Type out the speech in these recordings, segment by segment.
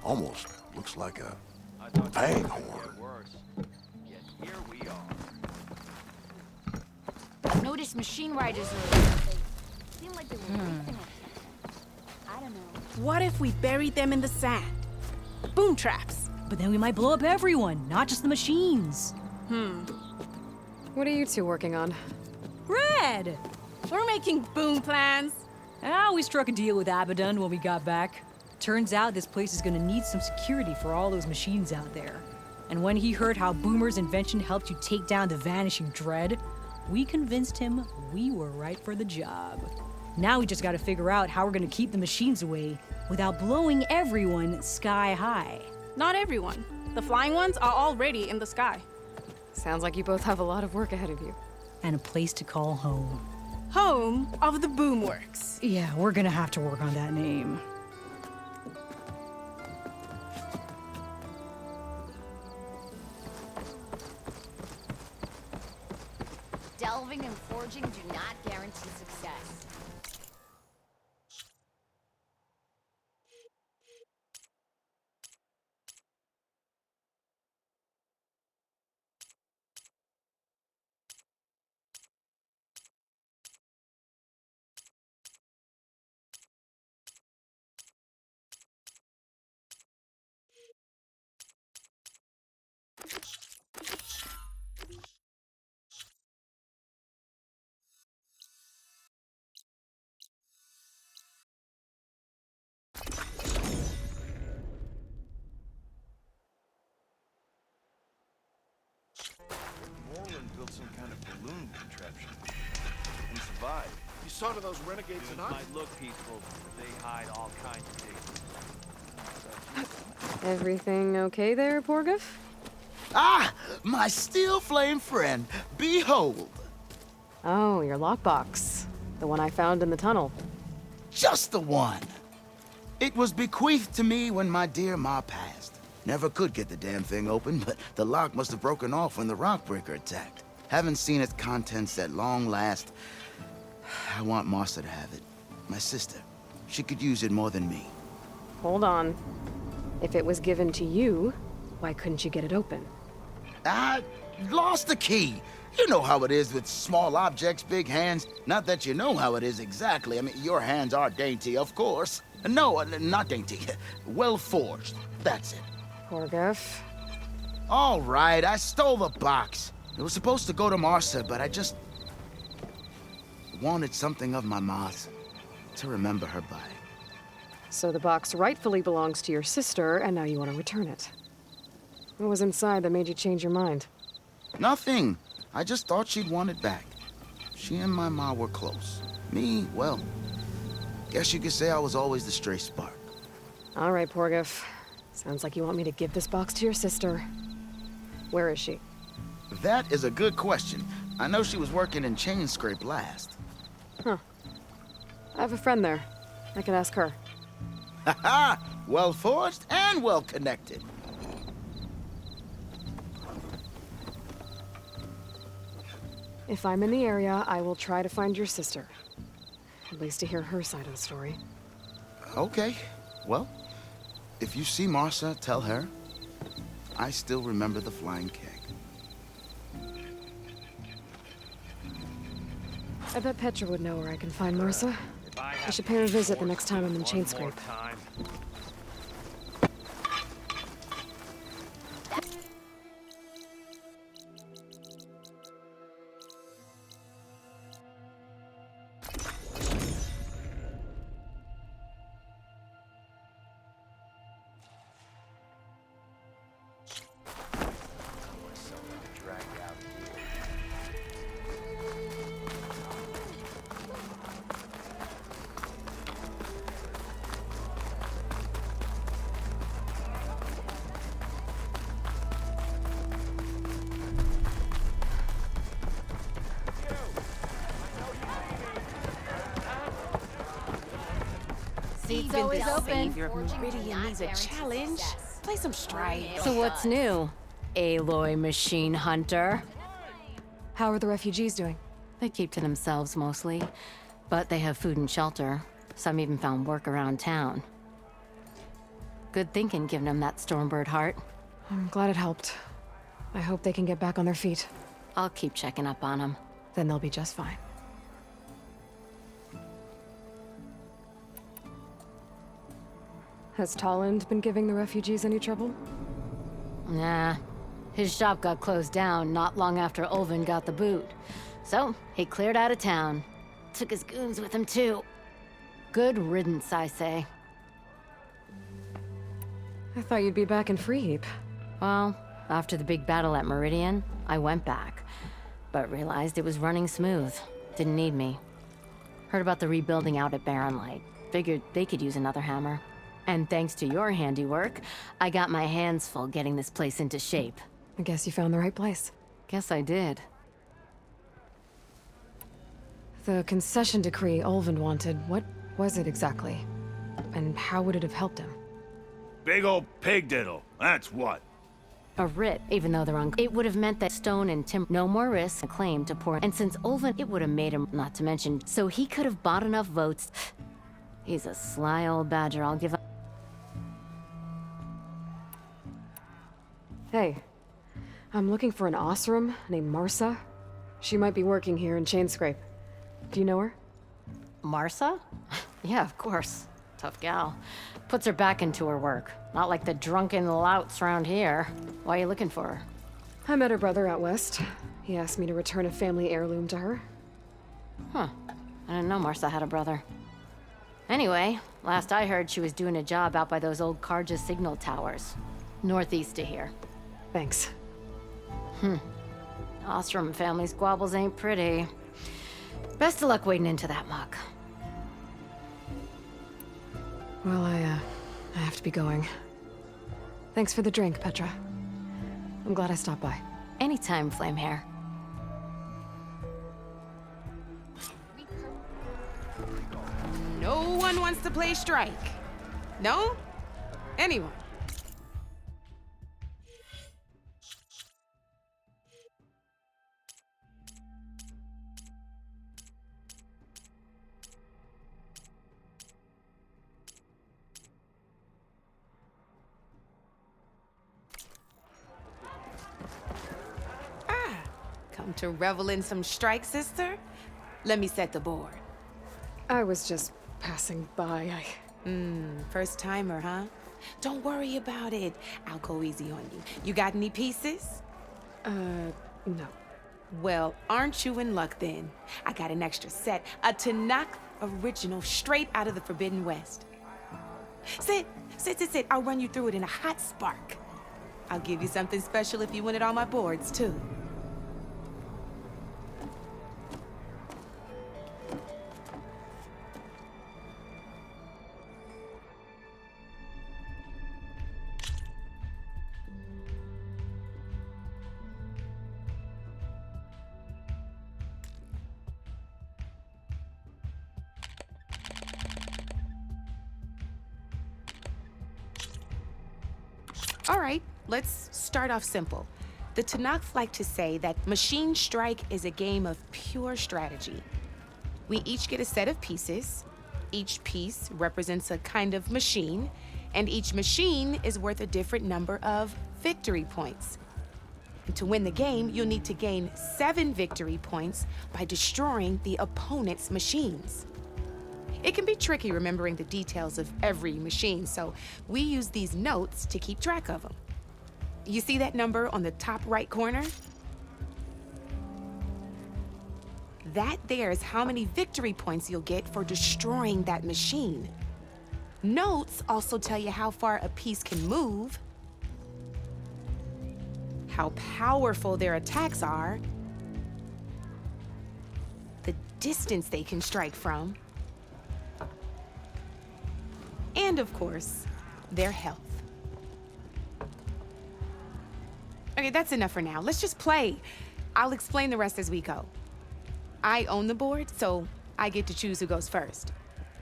Almost looks like a I thought bang it horn. would get worse. Yet here we are. I noticed machine riders earlier. They seemed like they were racing or something. I don't know. What if we buried them in the sand? Boom traps. But then we might blow up everyone, not just the machines. What are you two working on? Red! We're making boom plans. We struck a deal with Abaddon when we got back. Turns out this place is gonna need some security for all those machines out there. And when he heard how Boomer's invention helped you take down the Vanishing Dread, we convinced him we were right for the job. Now we just gotta figure out how we're gonna keep the machines away without blowing everyone sky high. Not everyone. The flying ones are already in the sky. Sounds like you both have a lot of work ahead of you. And a place to call home. Home of the Boomworks. Yeah, we're gonna have to work on that name. Delving and forging do not guarantee success. Moreland built some kind of balloon contraption and survived. You saw to those renegades It tonight? might look peaceful, but they hide all kinds of things. Everything okay there, Porgif? Ah, my steel flame friend, behold. Oh, your lockbox. The one I found in the tunnel. Just the one. It was bequeathed to me when my dear ma passed. Never could get the damn thing open, but the lock must have broken off when the rockbreaker attacked. Haven't seen its contents at long last. I want Martha to have it. My sister. She could use it more than me. Hold on. If it was given to you, why couldn't you get it open? I lost the key. You know how it is with small objects, big hands. Not that you know how it is exactly. I mean, your hands are dainty, of course. No, not dainty. Well forged. That's it. Porgif. All right, I stole the box. It was supposed to go to Martha, but I just wanted something of my ma's to remember her by. So the box rightfully belongs to your sister, and now you want to return it. What was inside that made you change your mind? Nothing. I just thought she'd want it back. She and my ma were close. Me, well, guess you could say I was always the stray spark. All right, Porgif. Sounds like you want me to give this box to your sister. Where is she? That is a good question. I know she was working in Chain Scrape last. Huh. I have a friend there. I could ask her. Ha-ha! Well forged and well connected. If I'm in the area, I will try to find your sister. At least to hear her side of the story. Okay. Well, if you see Martha, tell her I still remember the flying keg. I bet Petra would know where I can find Martha. If I I have should to pay her a be visit the forced next time I'm in one Chain more Scrape. time. Dragged out here. Seat's always open. Savior of Forging do Meridian not needs a guarantee challenge. success. Play some stride. So what's new, Aloy machine hunter? How are the refugees doing? They keep to themselves mostly, but they have food and shelter. Some even found work around town. Good thinking giving him that Stormbird heart. I'm glad it helped. I hope they can get back on their feet. I'll keep checking up on him. Then they'll be just fine. Has Tolland been giving the refugees any trouble? Nah. His shop got closed down not long after Ulvin got the boot. So, he cleared out of town. Took his goons with him, too. Good riddance, I say. I thought you'd be back in Freeheap. Well, after the big battle at Meridian, I went back. But realized it was running smooth. Didn't need me. Heard about the rebuilding out at Barren Light. Figured they could use another hammer. And thanks to your handiwork, I got my hands full getting this place into shape. I guess you found the right place. Guess I did. The concession decree Ulvin wanted, what was it exactly? And how would it have helped him? Big old pig diddle, that's what. A writ, even though they're it would have meant that stone and timber, no more risks, a claim to pour. And since Ulvin, it would have made him, not to mention, so he could have bought enough votes. He's a sly old badger, I'll give up. Hey, I'm looking for an Osram named Marsa. She might be working here in Chainscrape. Do you know her? Marsa? Yeah, of course. Tough gal. Puts her back into her work. Not like the drunken louts around here. Why are you looking for her? I met her brother out west. He asked me to return a family heirloom to her. Huh. I didn't know Marsa had a brother. Anyway, last I heard she was doing a job out by those old Karja signal towers. Northeast of here. Thanks. Ostrom family squabbles ain't pretty. Best of luck wading into that muck. Well, I have to be going. Thanks for the drink, Petra. I'm glad I stopped by. Anytime, Flamehair. No one wants to play strike. No? Anyone? Come to revel in some strike, sister? Let me set the board. I was just passing by. First timer, huh? Don't worry about it. I'll go easy on you. You got any pieces? No. Well, aren't you in luck then? I got an extra set, a Tanakh original straight out of the Forbidden West. Sit. I'll run you through it in a hot spark. I'll give you something special if you win it on my boards, too. All right, let's start off simple. The Tanakh like to say that Machine Strike is a game of pure strategy. We each get a set of pieces. Each piece represents a kind of machine, and each machine is worth a different number of victory points. And to win the game, you'll need to gain 7 victory points by destroying the opponent's machines. It can be tricky remembering the details of every machine, so we use these notes to keep track of them. You see that number on the top right corner? That there is how many victory points you'll get for destroying that machine. Notes also tell you how far a piece can move, how powerful their attacks are, the distance they can strike from, and of course, their health. Okay, that's enough for now. Let's just play. I'll explain the rest as we go. I own the board, so I get to choose who goes first.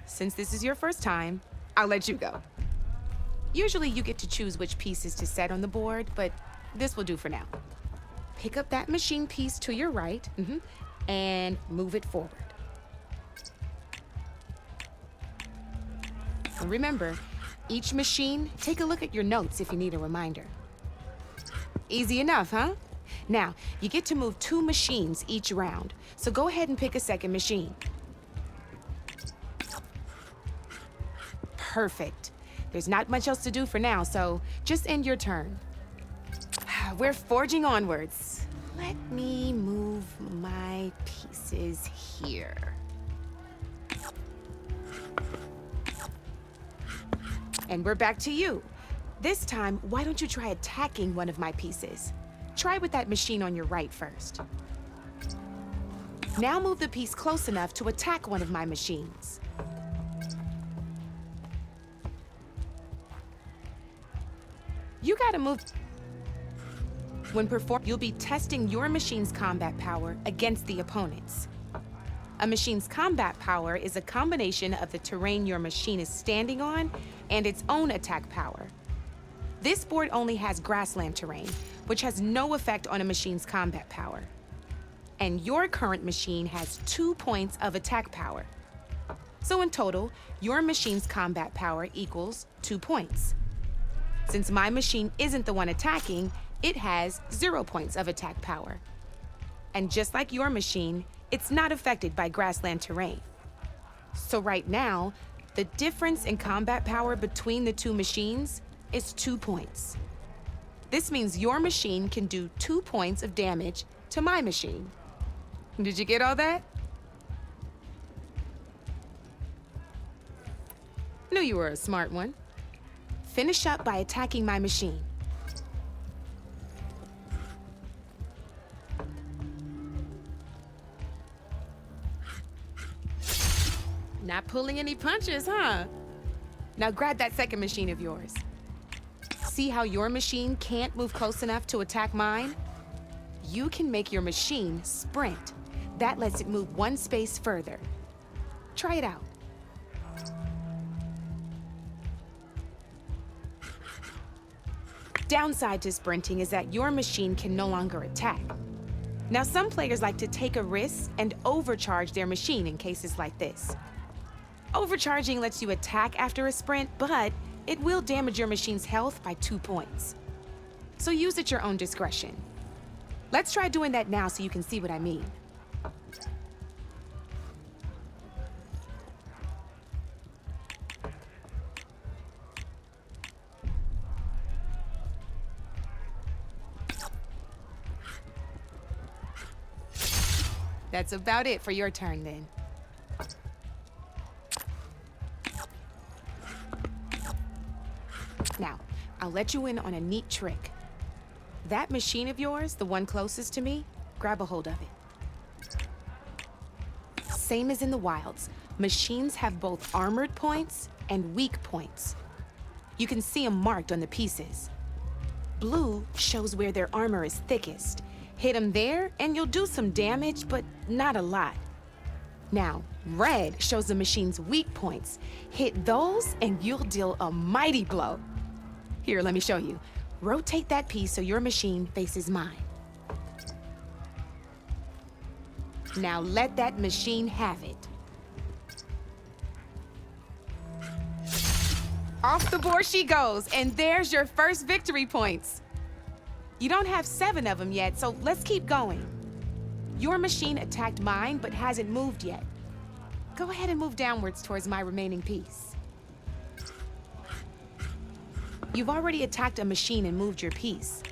Since this is your first time, I'll let you go. Usually you get to choose which pieces to set on the board, but this will do for now. Pick up that machine piece to your right, and move it forward. And remember, each machine, take a look at your notes if you need a reminder. Easy enough, huh? Now, you get to move 2 machines each round, so go ahead and pick a second machine. Perfect. There's not much else to do for now, so just end your turn. We're forging onwards. Let me move my pieces here. And we're back to you. This time, why don't you try attacking one of my pieces? Try with that machine on your right first. Now move the piece close enough to attack one of my machines. You gotta move. When performed, you'll be testing your machine's combat power against the opponent's. A machine's combat power is a combination of the terrain your machine is standing on and its own attack power. This board only has grassland terrain, which has no effect on a machine's combat power. And your current machine has 2 points of attack power. So in total, your machine's combat power equals 2 points. Since my machine isn't the one attacking, it has 0 points of attack power. And just like your machine, it's not affected by grassland terrain. So right now, the difference in combat power between the 2 machines is 2 points. This means your machine can do 2 points of damage to my machine. Did you get all that? Knew you were a smart one. Finish up by attacking my machine. Not pulling any punches, huh? Now grab that second machine of yours. See how your machine can't move close enough to attack mine? You can make your machine sprint. That lets it move 1 space further. Try it out. Downside to sprinting is that your machine can no longer attack. Now, some players like to take a risk and overcharge their machine in cases like this. Overcharging lets you attack after a sprint, but it will damage your machine's health by 2 points. So use at your own discretion. Let's try doing that now so you can see what I mean. That's about it for your turn, then. Now, I'll let you in on a neat trick. That machine of yours, the one closest to me, grab a hold of it. Same as in the wilds, machines have both armored points and weak points. You can see them marked on the pieces. Blue shows where their armor is thickest. Hit them there, and you'll do some damage, but not a lot. Now, red shows the machine's weak points. Hit those, and you'll deal a mighty blow. Here, let me show you. Rotate that piece so your machine faces mine. Now let that machine have it. Off the board she goes, and there's your first victory points. You don't have 7 of them yet, so let's keep going. Your machine attacked mine, but hasn't moved yet. Go ahead and move downwards towards my remaining piece. You've already attacked a machine and moved your piece.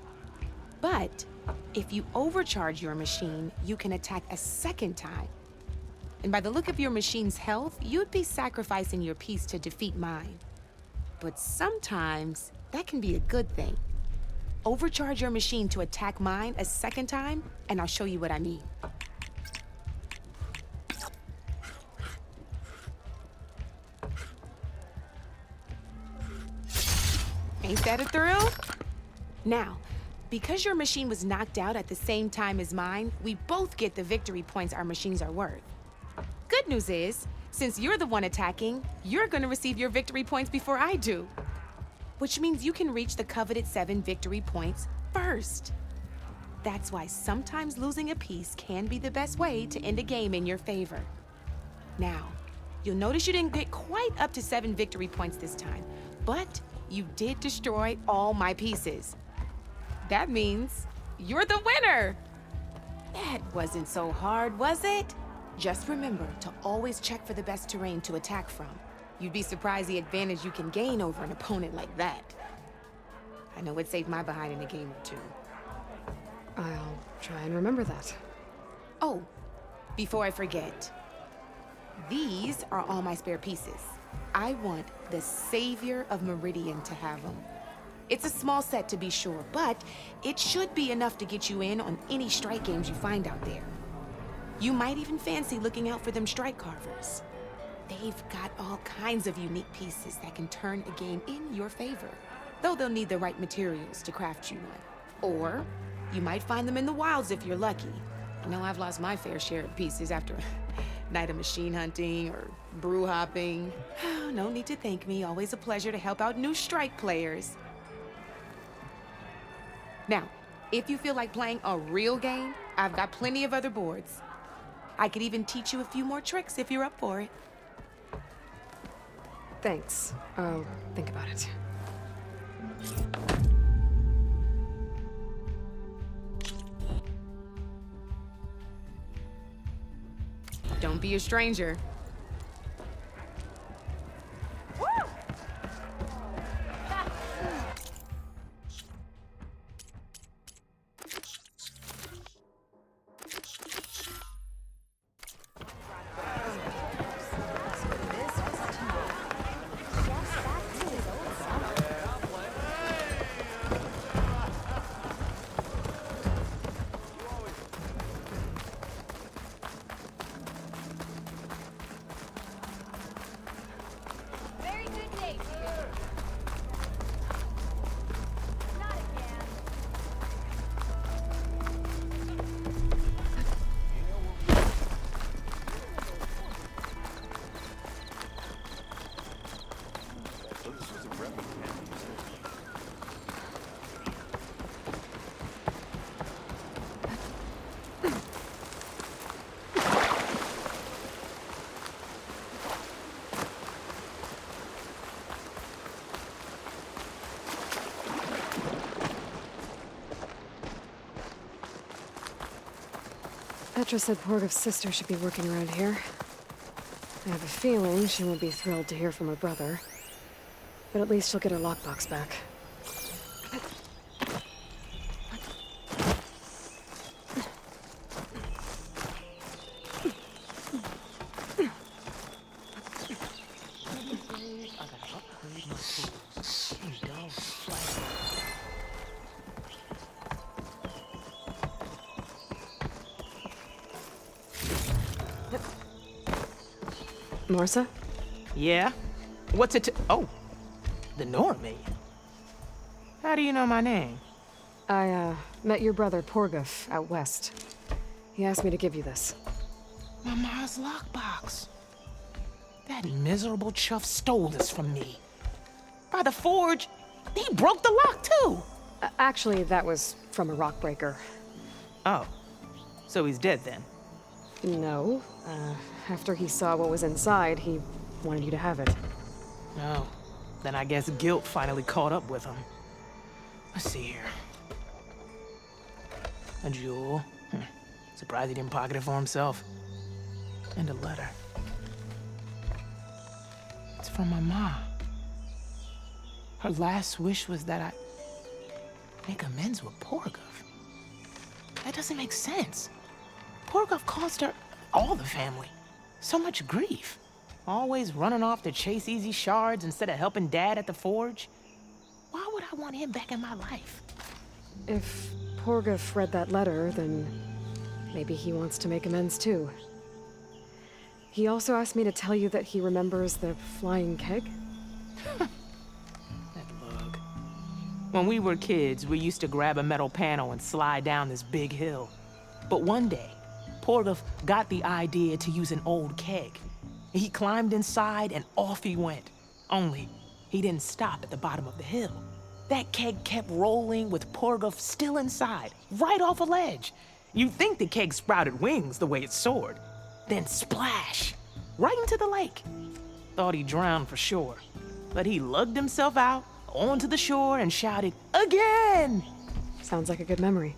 But if you overcharge your machine, you can attack a second time. And by the look of your machine's health, you'd be sacrificing your piece to defeat mine. But sometimes that can be a good thing. Overcharge your machine to attack mine a second time, and I'll show you what I mean. Ain't that a thrill? Now, because your machine was knocked out at the same time as mine, we both get the victory points our machines are worth. Good news is, since you're the one attacking, you're gonna receive your victory points before I do. Which means you can reach the coveted 7 victory points first. That's why sometimes losing a piece can be the best way to end a game in your favor. Now, you'll notice you didn't get quite up to 7 victory points this time, but you did destroy all my pieces. That means you're the winner. That wasn't so hard, was it? Just remember to always check for the best terrain to attack from. You'd be surprised the advantage you can gain over an opponent like that. I know it saved my behind in a game or two. I'll try and remember that. Oh, before I forget, these are all my spare pieces. I want the Savior of Meridian to have them. It's a small set to be sure, but it should be enough to get you in on any strike games you find out there. You might even fancy looking out for them strike carvers. They've got all kinds of unique pieces that can turn a game in your favor, though they'll need the right materials to craft you one. Or you might find them in the wilds if you're lucky. I know I've lost my fair share of pieces after a night of machine hunting or brew hopping. No need to thank me. Always a pleasure to help out new strike players. Now, if you feel like playing a real game, I've got plenty of other boards. I could even teach you a few more tricks if you're up for it. Thanks. I'll think about it. Don't be a stranger. Very good day, dear. Not again. So this was a rebel camp. Petra said Porgov's sister should be working around here. I have a feeling she won't be thrilled to hear from her brother. But at least she'll get her lockbox back. Marsa? Yeah? What's it to— Oh, the Nora maid. How do you know my name? I, met your brother Porgov out west. He asked me to give you this. My ma's lockbox. That miserable chuff stole this from me. By the forge, he broke the lock too. Actually, that was from a rock breaker. Oh, so he's dead then? No. After he saw what was inside, he wanted you to have it. Oh, then I guess guilt finally caught up with him. Let's see here. A jewel. Surprised he didn't pocket it for himself. And a letter. It's from my mom. Her last wish was that I make amends with Porgov. That doesn't make sense. Porgov caused her, all the family, so much grief. Always running off to chase easy shards instead of helping Dad at the forge. Why would I want him back in my life? If Porgov read that letter, then maybe he wants to make amends too. He also asked me to tell you that he remembers the flying keg. That lug. When we were kids, we used to grab a metal panel and slide down this big hill. But one day, Porgov got the idea to use an old keg. He climbed inside and off he went. Only, he didn't stop at the bottom of the hill. That keg kept rolling with Porgov still inside, right off a ledge. You'd think the keg sprouted wings the way it soared. Then splash, right into the lake. Thought he drowned for sure. but he lugged himself out onto the shore and shouted, "Again!" Sounds like a good memory.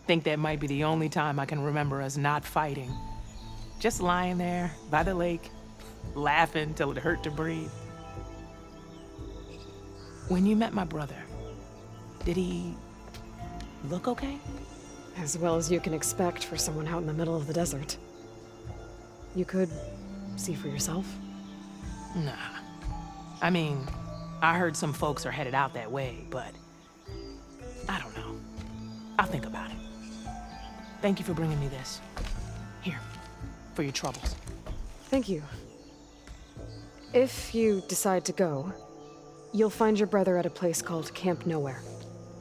Think that might be the only time I can remember us not fighting. Just lying there by the lake, laughing till it hurt to breathe. When you met my brother, did he look okay? As well as you can expect for someone out in the middle of the desert. You could see for yourself. Nah. I mean, I heard some folks are headed out that way, but I don't know. I'll think about it. Thank you for bringing me this. Here, for your troubles. Thank you. If you decide to go, you'll find your brother at a place called Camp Nowhere.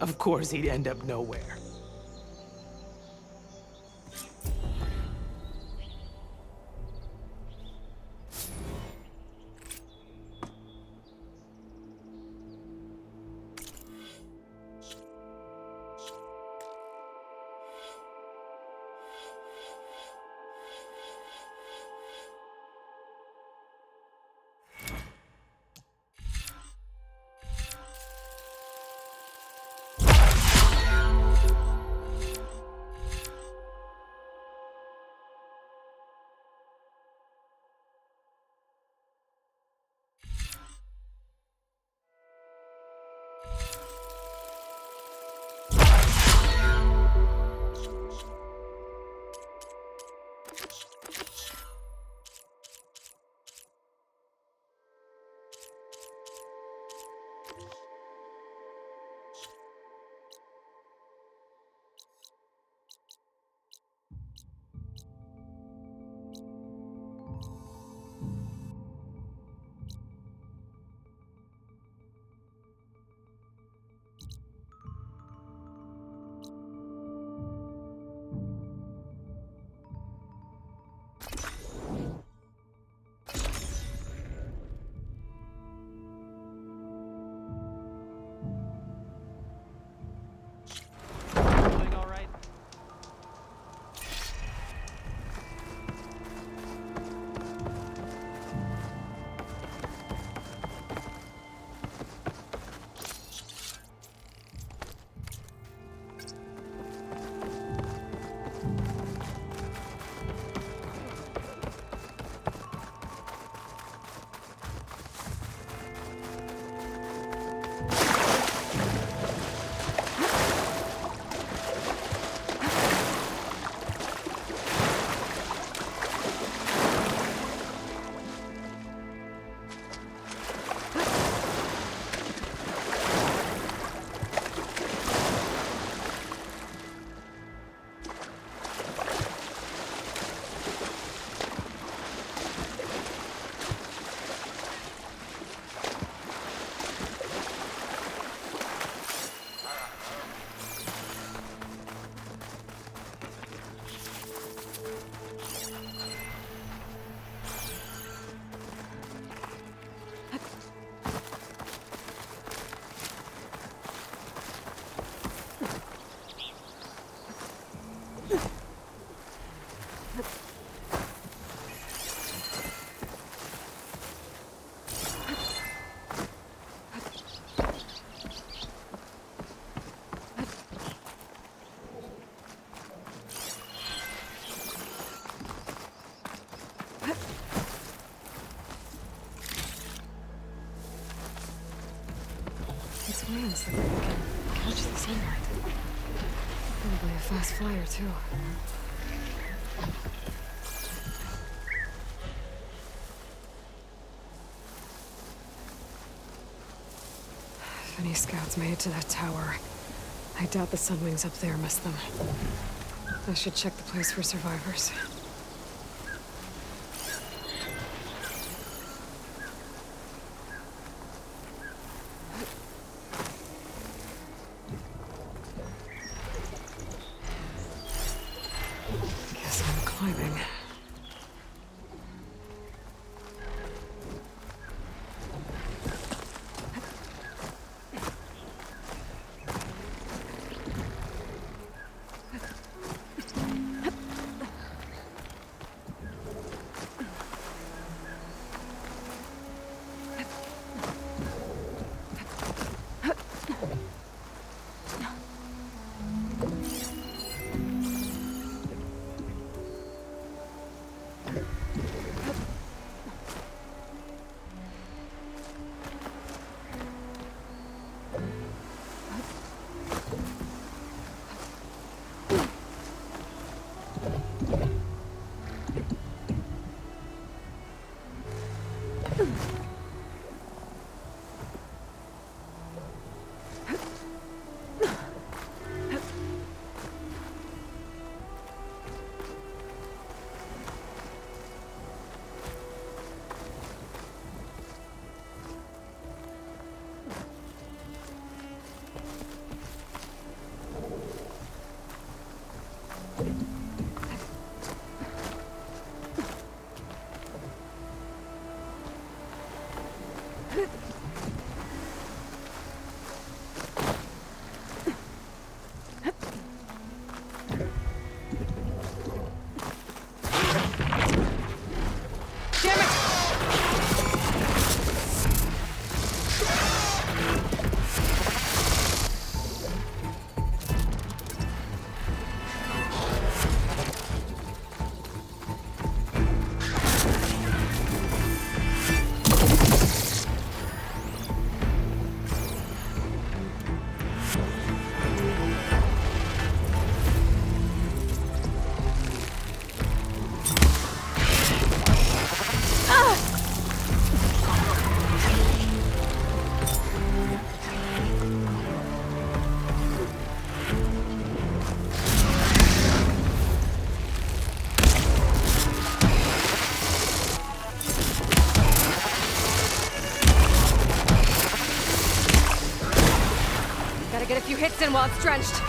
Of course he'd end up nowhere. Its wings look like they can catch the sunlight. Probably a fast flyer, too. If any scouts made it to that tower, I doubt the sunwings up there missed them. I should check the place for survivors. Guess I'm climbing. Get a few hits in while it's drenched.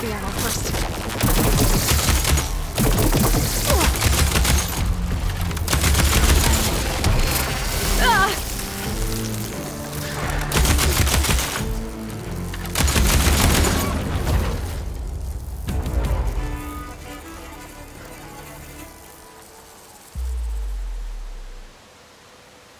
the ammo first.